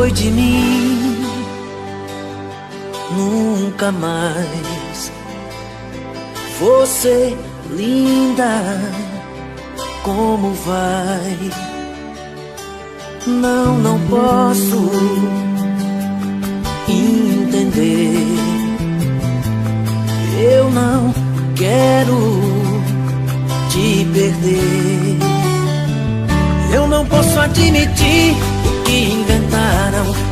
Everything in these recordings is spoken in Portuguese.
foi de mim, nunca mais. Você, linda, como vai? Não posso entender. Eu não quero te perder. Eu não posso admitir o que inventaram.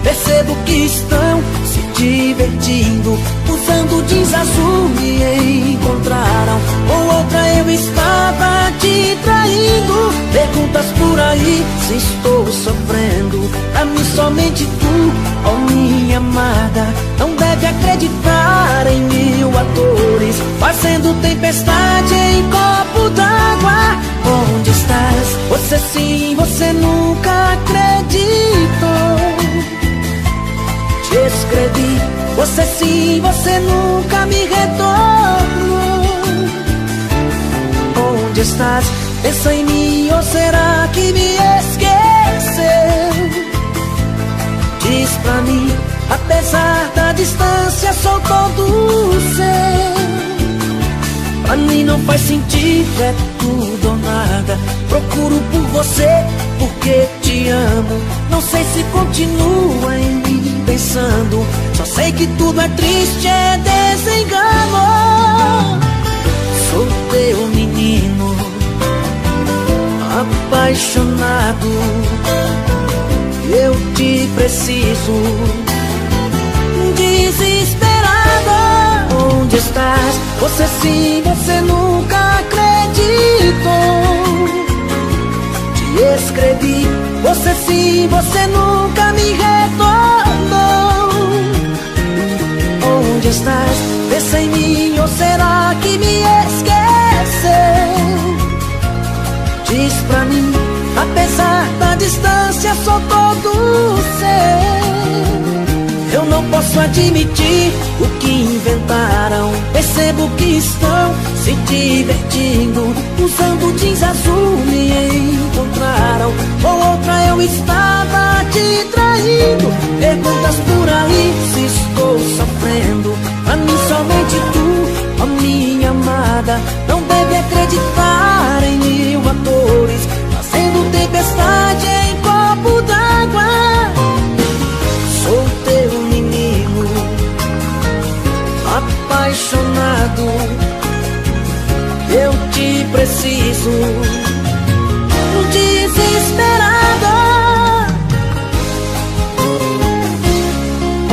Percebo que estão se divertindo. Usando jeans azul me encontraram. Com outra eu estava te traindo. Perguntas por aí se estou sofrendo. Pra mim somente tu, ó minha amada. Não deve acreditar em mil atores fazendo tempestade em copo d'água. Onde estás? Você sim, você nunca acreditou. Te escrevi, você sim, você nunca me retornou. Onde estás? Pensa em mim ou será que me esqueceu? Diz pra mim, apesar da distância sou todo seu. Pra mim não faz sentido, é tudo ou nada. Procuro por você porque te amo. Não sei se continua em mim pensando. Só sei que tudo é triste, é desengano. Sou teu menino, apaixonado. Eu te preciso, desesperado. Onde estás? Você sim, você nunca acreditou. Te escrevi, você sim, você nunca me retornou. Onde estás? Pensa em mim ou será que me esqueceu? Diz pra mim, apesar da distância sou todo seu. Eu não posso admitir o que inventaram. Percebo que estão se divertindo. Usando jeans azul me encontraram. Com outra eu estava te traindo. Perguntas por aí se estou sofrendo. Pra mim somente tu, ó minha amada. Não deve acreditar em mil atores fazendo tempestade em copo d'água. Sou teu menino, apaixonado. Eu te preciso, desesperado.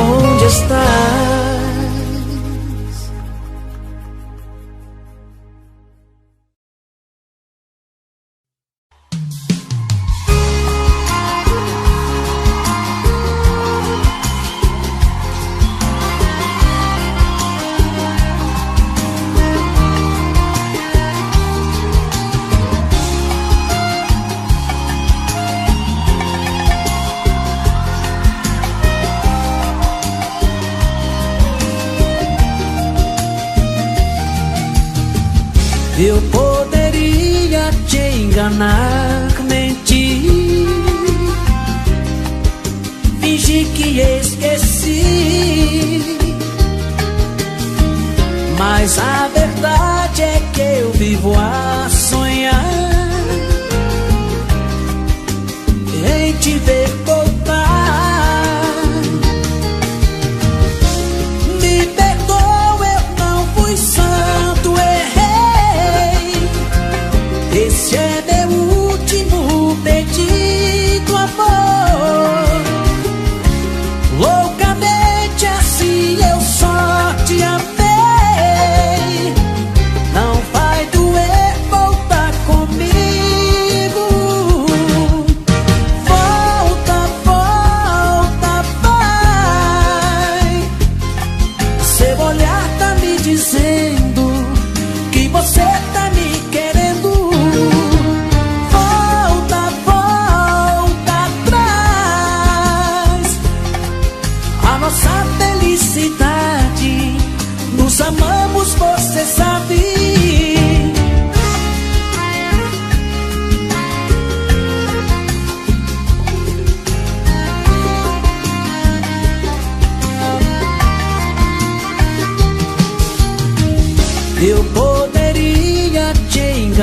Onde estás? Eu poderia te enganar, mentir, fingir que esqueci. Mas a verdade é que eu vivo a sonhar em te ver voltar. Me perdoa, eu não fui santo, errei. Esse é meu último pedido, amor. Loucamente assim eu só te amei. Não vai doer voltar comigo. Volta,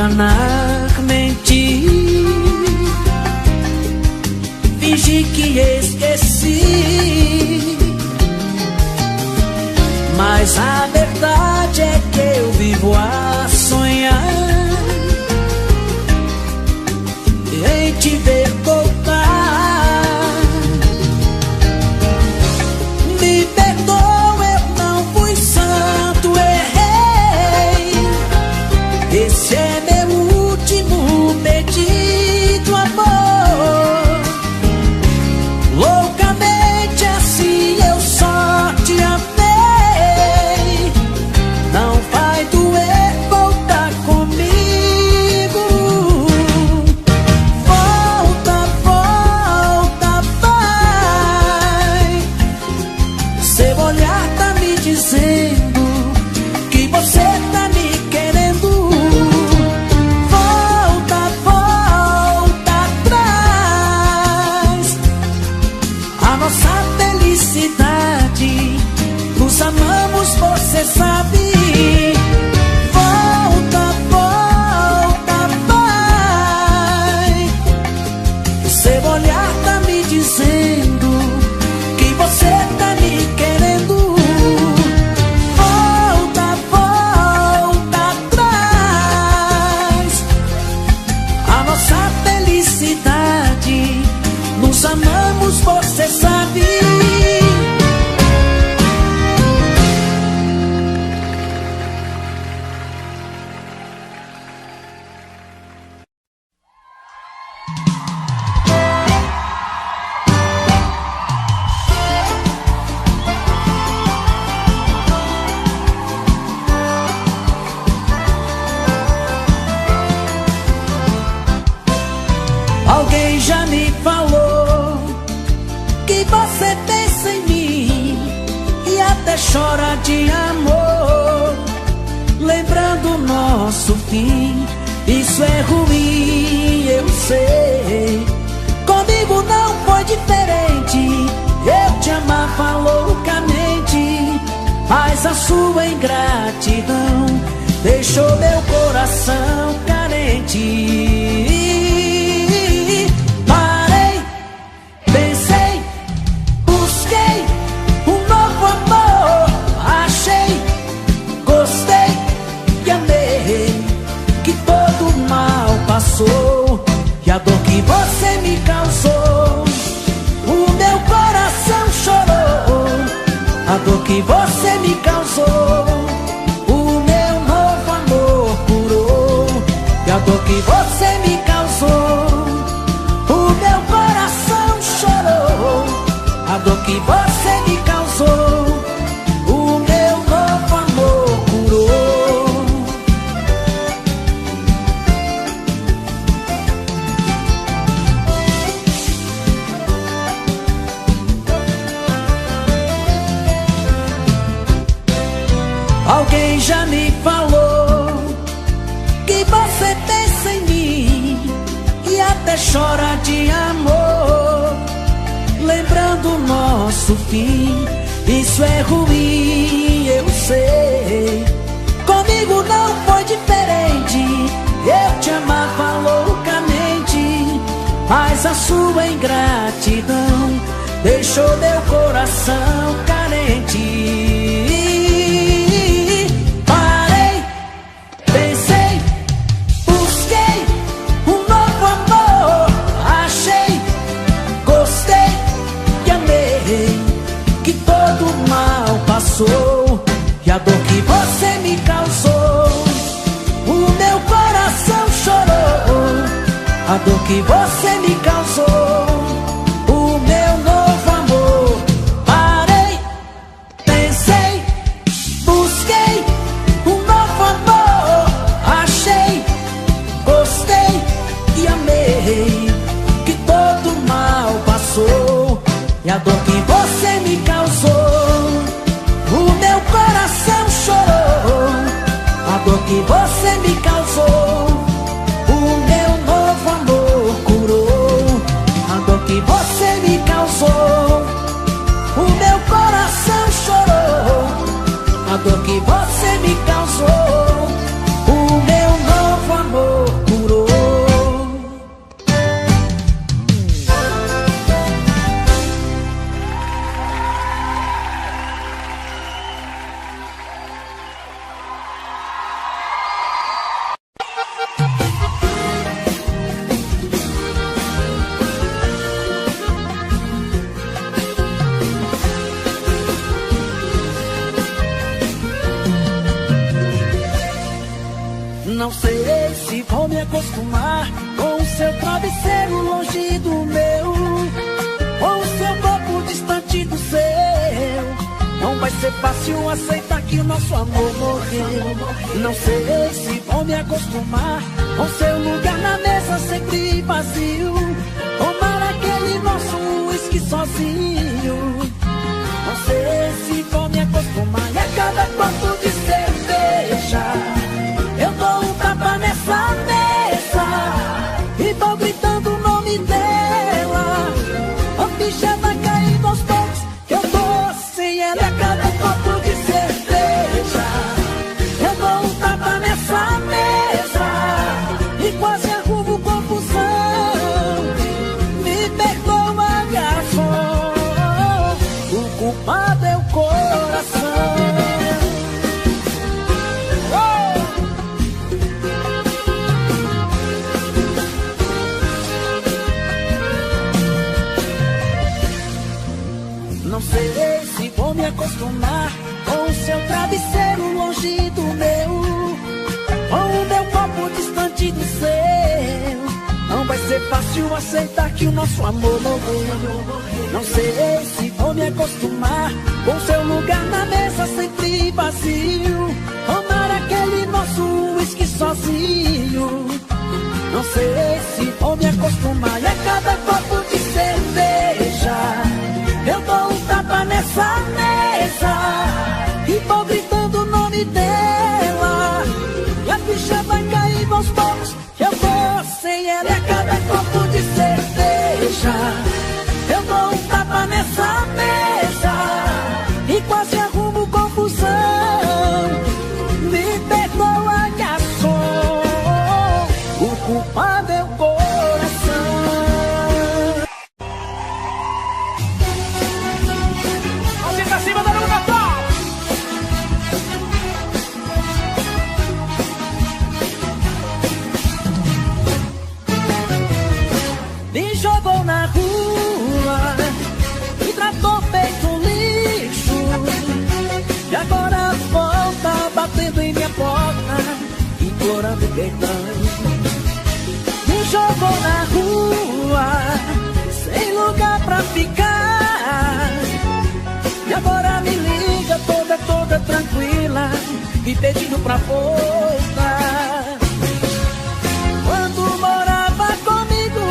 enganar, mentir, fingir que esqueci. Mas a verdade é que eu vivo a sonhar em te ver voltar. Me perdoa, eu não fui santo, errei. Esse é meu último pedido, amor. Loucamente assim eu só te amei. Não vai doer voltar comigo. Volta, volta, vai. Seu olhar tá me dizendo que você tá me querendo. Volta, volta atrás. A nossa felicidade, nos amamos, você sabe. Volta, volta, vai. Seu olhar tá me dizendo que você tá me querendo. Volta, volta atrás. A nossa felicidade, nos amamos, você sabe. Alguém já me falou que você pensa em mim e até chora de amor, lembrando o nosso fim. Isso é ruim, eu sei. Comigo não foi diferente. Eu te amava loucamente, mas a sua ingratidão deixou meu coração carente. E a dor que você me causou, o meu coração chorou. A dor que você me causou, o meu novo amor curou. E a dor que você me causou, o meu coração chorou. A dor que você me causou, o meu novo amor curou. Alguém já me falou que você pensa em mim e até chora de amor, lembrando o nosso fim. Isso é ruim, eu sei. Comigo não foi diferente. Eu te amava loucamente, mas a sua ingratidão deixou meu coração carente. E a dor que você me causou, o meu coração chorou. A dor que você me causou, o meu novo amor. Parei, pensei, acostumar com o seu travesseiro longe do meu, com o seu corpo distante do seu. Não vai ser fácil aceitar que o nosso amor morreu. Não sei se vou me acostumar com seu lugar na mesa sempre vazio, tomar aquele nosso uísque sozinho. Não sei se vou me acostumar e a cada copo de cerveja eu dou um tapa nessa mesa e vou gritando o nome dela. A ficha vai caindo aos poucos que eu tô sem ela. E a cada copo de cerveja eu dou um tapa nessa mesa e quase arrumo confusão. Me perdoa, garçom, o culpado é o coração. Não sei se vou me acostumar com o seu travesseiro longe do meu, com o meu corpo distante do seu. Não vai ser fácil aceitar que o nosso amor morreu. Não sei se vou me acostumar com seu lugar na mesa sempre vazio, tomar aquele nosso uísque sozinho. Não sei se vou me acostumar e a cada copo de cerveja eu dou um tapa nessa mesa e vou gritando o nome dela. E a ficha vai cair aos poucos que eu vou sem ela. E a cada copo de cerveja eu dou um tapa nessa mesa e quase arrumo confusão. Me perdoa, garçom, o culpado é o coração. Acima da Luna Top! Me jogou na rua, me tratou feito um lixo, e agora volta batendo em minha porta, implorando perdão. Me jogou na rua, sem lugar pra ficar, e agora me liga toda tranquila, me pedindo pra voltar. Quando morava comigo,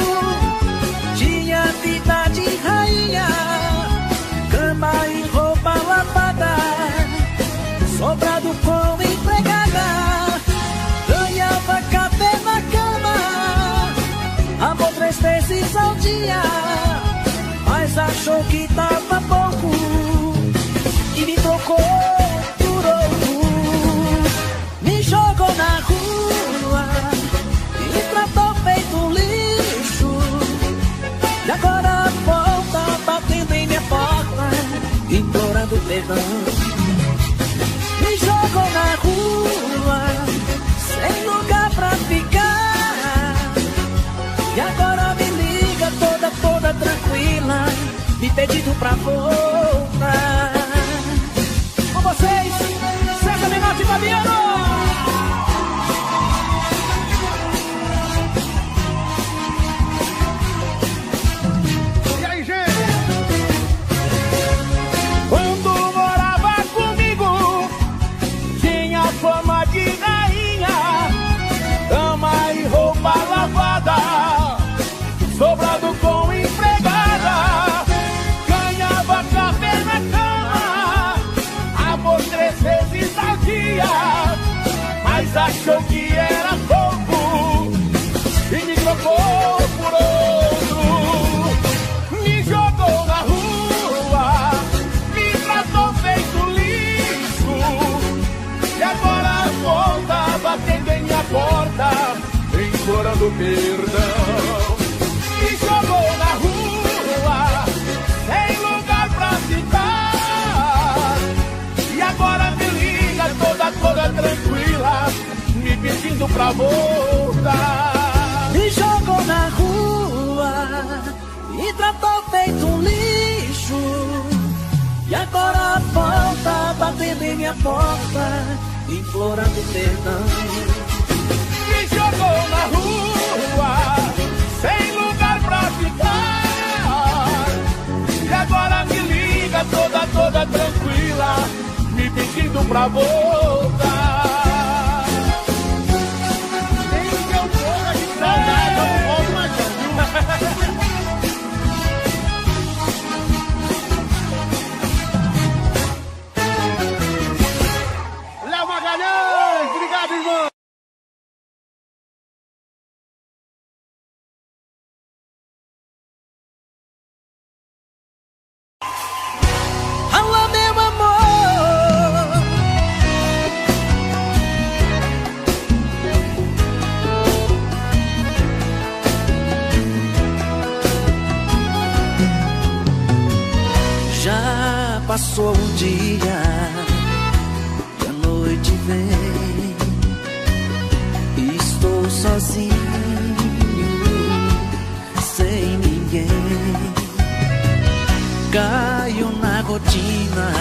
tinha vida de rainha, cama e roupa lavada, sobrado com empregada, ganhava café na cama, amor 3 vezes ao dia, mas achou que tava pouco e me trocou por outro. Me jogou na rua, me tratou feito um lixo, e agora volta batendo em minha porta, implorando perdão. Me jogou na rua, sem lugar pra ficar, e agora me liga toda tranquila, me pedindo pra voltar. Com vocês, César Menotti e Fabiano! E aí, gente? Quando morava comigo, tinha fama de rainha, cama e roupa lavada, sobrado com empregada, ganhava café na cama, amor 3 vezes ao dia, mas achou que era pouco e me trocou por outro. Me jogou na rua, me tratou feito lixo, e agora volta batendo em minha porta, implorando perdão. Me jogou na rua, sem lugar pra ficar, e agora me liga toda tranquila, me pedindo pra voltar. Me jogou na rua, me tratou feito um lixo, e agora volta batendo em minha porta, implorando perdão. Me jogou na rua, pedindo pra voltar. Nem que eu morra de saudade, eu não volto mais não, viu? Léo Magalhães, obrigado, irmão. Alô, meu amor, já passou o dia e a noite vem, estou sozinho, sem ninguém. Caio na rotina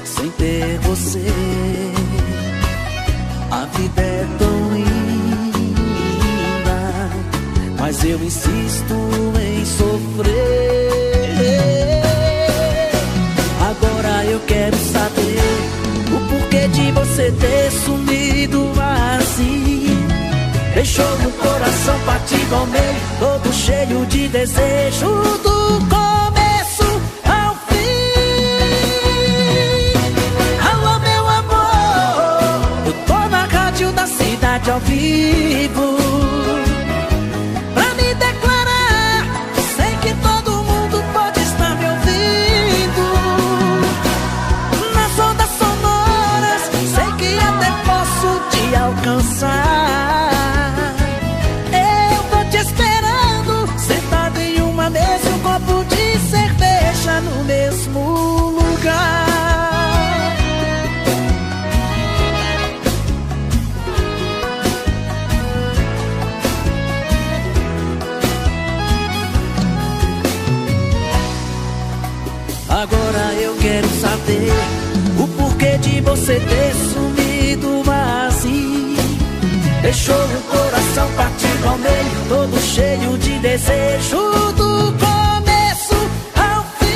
sem ter você. A vida é tão linda, mas eu insisto em sofrer. Agora eu quero saber o porquê de você ter sumido assim. Deixou meu coração partido ao meio, todo cheio de desejo do começo ao fim. Alô, meu amor, eu tô na rádio da cidade ao vivo pra me declarar. Sei que todo mundo pode estar me ouvindo nas ondas sonoras, sei que até posso te alcançar. Um copo de cerveja no mesmo lugar. Agora eu quero saber o porquê de você ter sumido assim. Deixou o coração partido ao meio, todo cheio de desejo do começo ao fim.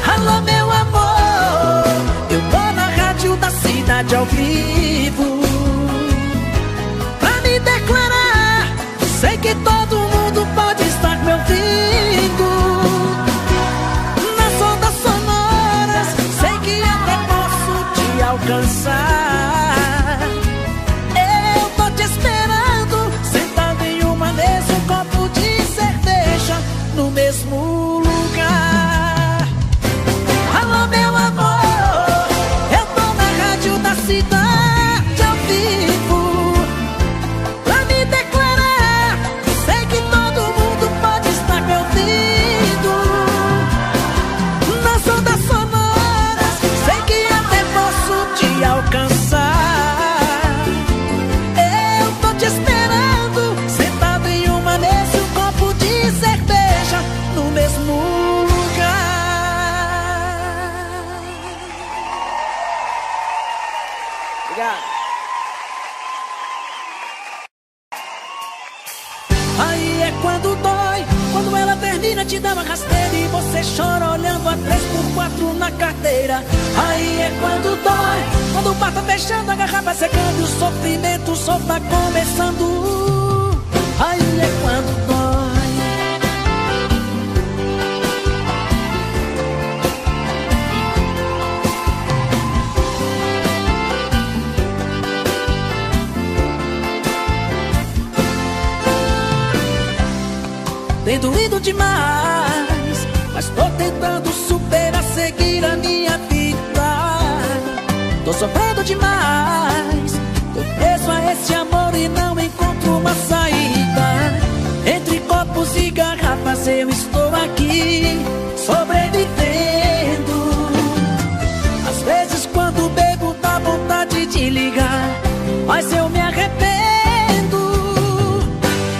Alô, meu amor, eu tô na rádio da cidade ao vivo pra me declarar. Sei que todo mundo pode estar me ouvindo nas ondas sonoras, sei que até posso te alcançar. No mesmo lugar. Alô, meu amor, eu tô na rádio da cidade ao vivo pra me declarar. Sei que todo mundo pode estar me ouvindo nas ondas sonoras, sei que até posso te alcançar. Eu tô te esperando, sentado em uma mesa, um copo de cerveja no mesmo lugar. Obrigado. Aí é quando dói, quando ela termina, te dá uma rasteira e você chora olhando a 3x4 na carteira. Aí é quando dói, quando o bar tá fechando, a garrafa secando e o sofrimento só tá começando. Aí é quando dói. Tem doído demais, mas tô tentando superar, seguir a minha vida. Tô sofrendo demais, tô preso a esse amor e não encontro uma saída. Entre copos e garrafas eu estou aqui, sobrevivendo. Às vezes quando bebo dá vontade de ligar, mas eu me arrependo.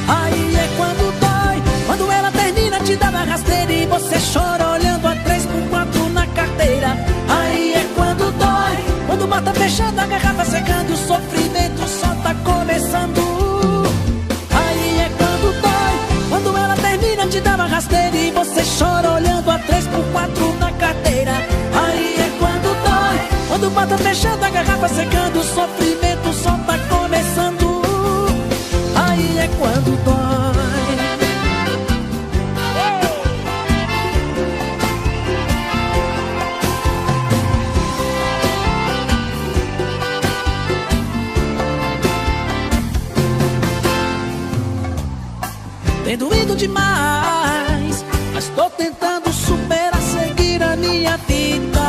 Aí é quando dói, quando ela termina, te dá uma rasteira e você chora olhando a 3x4 na carteira. Aí é quando dói, quando o bar tá fechando, a garrafa secando e o sofrimento só tá começando. Aí é quando dói, quando ela termina, te dá uma rasteira e você chora olhando a 3x4 na carteira. bota fechando a garrafa, secando, o sofrimento só tá começando. Aí é quando dói. Tem doído demais, mas tô tentando superar, seguir a minha vida.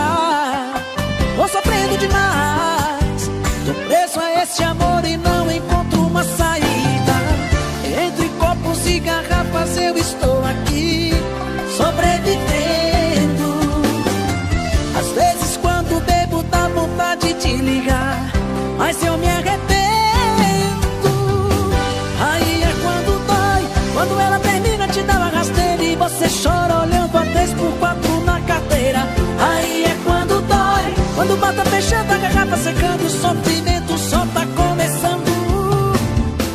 Tô sofrendo demais, tô preso a esse amor e não encontro uma saída. Entre copos e garrafas eu estou aqui, sobrevivendo. Às vezes quando bebo dá vontade de ligar, mas eu me arrependo. Aí é quando dói, quando ela termina te dá uma rasteira e você chora olhando a 3x4 na carteira. Aí é quando dói, quando bota fechando a garrafa, secando, o sofrimento só tá começando.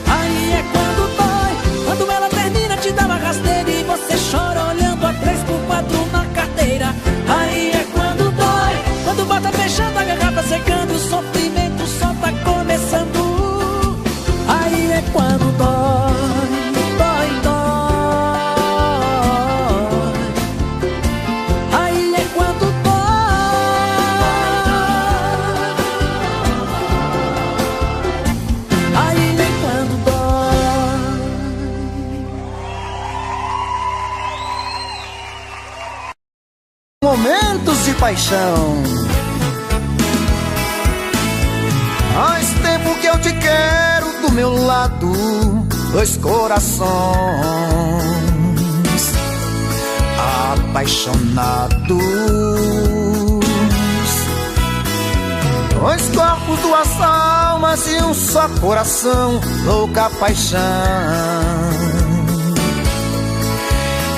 Aí é quando dói, quando ela termina te dá uma rasteira e você chora olhando a 3x4 na carteira. Aí é quando dói, quando bota fechando a garrafa, secando, o sofrimento só tá começando. Aí é quando dói, dói, dói. Aí é quando dói. Aí é quando dói. Momentos de paixão. Faz tempo que eu te quero do meu lado, dois corações apaixonados, dois corpos, duas almas e um só coração, louca paixão.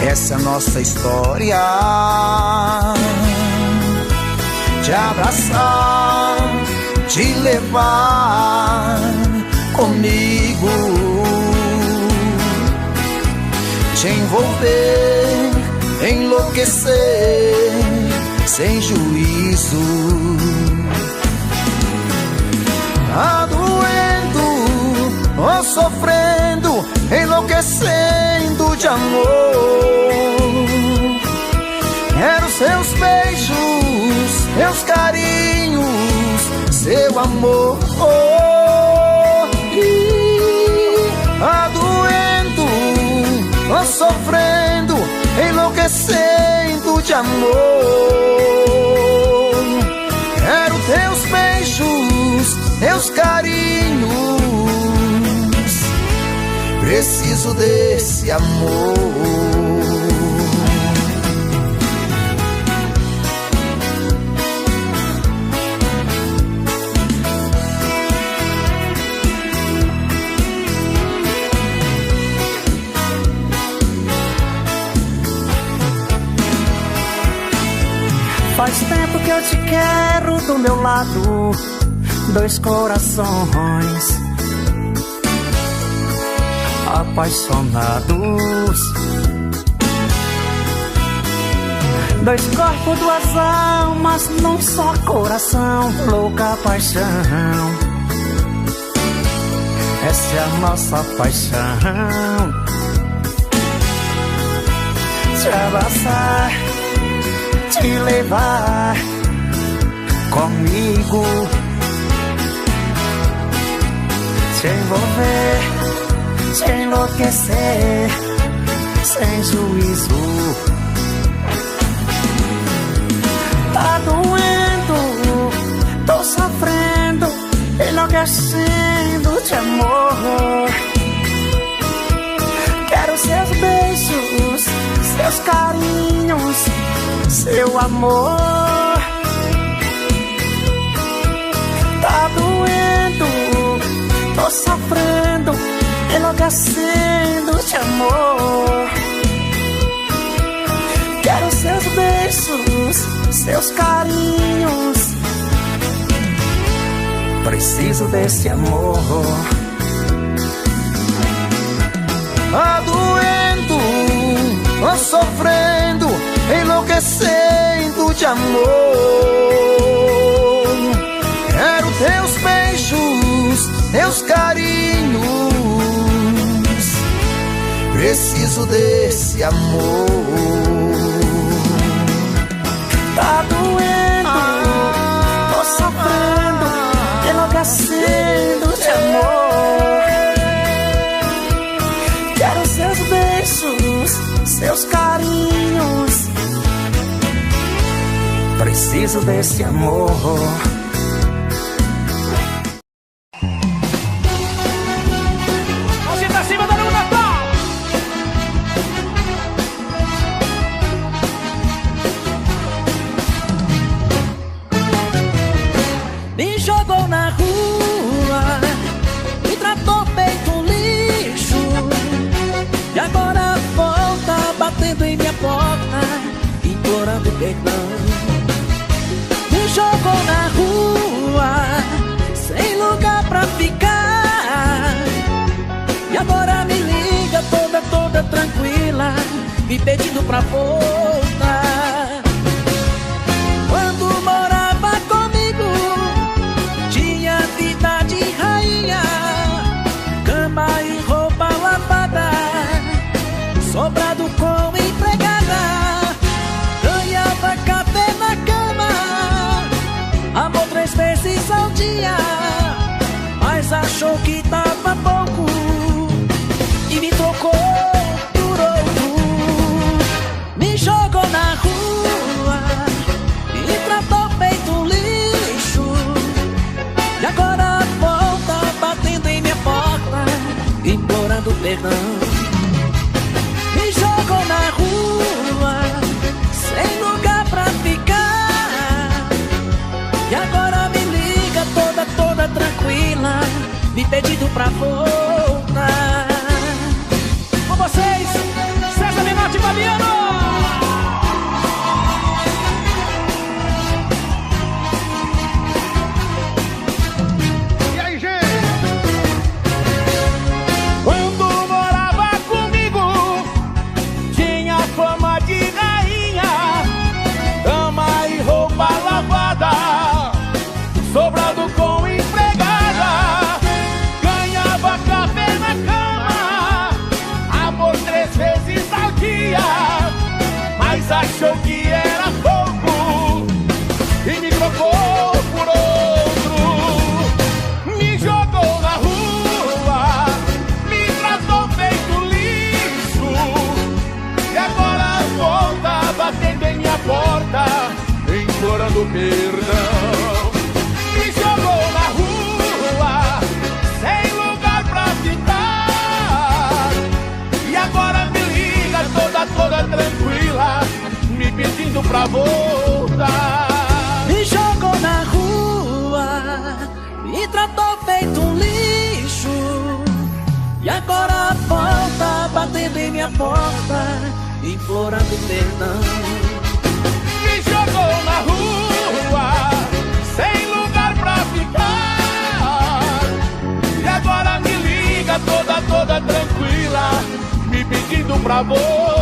Essa é a nossa história, te abraçar, te levar comigo, te envolver, enlouquecer sem juízo. Tá doendo, ou sofrendo, enlouquecendo de amor. Quero seus beijos, seus carinhos, seu amor. Tá doendo, tô sofrendo, enlouquecendo de amor. Quero teus beijos, teus carinhos, preciso desse amor. Faz tempo que eu te quero do meu lado, dois corações apaixonados, dois corpos, duas almas num só coração, louca paixão. Essa é a nossa paixão, te abraçar, te levar comigo, te envolver, te enlouquecer sem juízo. Tá doendo, tô sofrendo, enlouquecendo de amor. Quero seus beijos, seus carinhos, seu amor. Tá doendo, tô sofrendo, enlouquecendo de amor. Quero seus beijos, seus carinhos, preciso desse amor. Tá doendo, tô sofrendo, enlouquecendo de amor. teus carinhos. Preciso desse amor. Tá doendo, tô sofrendo, enlouquecendo de amor. Quero seus beijos, seus carinhos. Preciso desse amor. Mãozinha pra cima, dando um Natal. Me jogou na rua, me tratou feito um lixo, e agora volta batendo em minha porta, implorando perdão. Me jogou na rua, sem lugar pra ficar, e agora me liga toda tranquila, me pedindo pra voltar. Quando morava comigo, tinha vida de rainha, cama e roupa lavada, sobrado com empregada, ganhava café na cama, amor 3 vezes ao dia, mas achou que tava pouco e me trocou por outro. Me jogou na rua, me tratou feito um lixo, e agora volta batendo em minha porta, implorando perdão. Me jogou na rua, sem lugar pra ficar, e agora me liga toda tranquila, me pedindo pra voltar. Com vocês, César Menotti e Fabiano. E aí, gente? Quando morava comigo, tinha fama de rainha, cama e roupa lavada, sobrado com empregada, ganhava café na cama, amor 3 vezes ao dia, mas achou que era pouco e me trocou por outro. Me jogou na rua, me tratou feito lixo, e agora volta batendo em minha porta, implorando perdão. Me jogou na rua, sem lugar pra ficar, e agora me liga toda tranquila, me pedindo pra voltar. Me jogou na rua, me tratou feito um lixo, e agora volta batendo em minha porta, implorando perdão. Me jogou na rua, sem lugar pra ficar, e agora me liga toda tranquila, me pedindo pra voltar.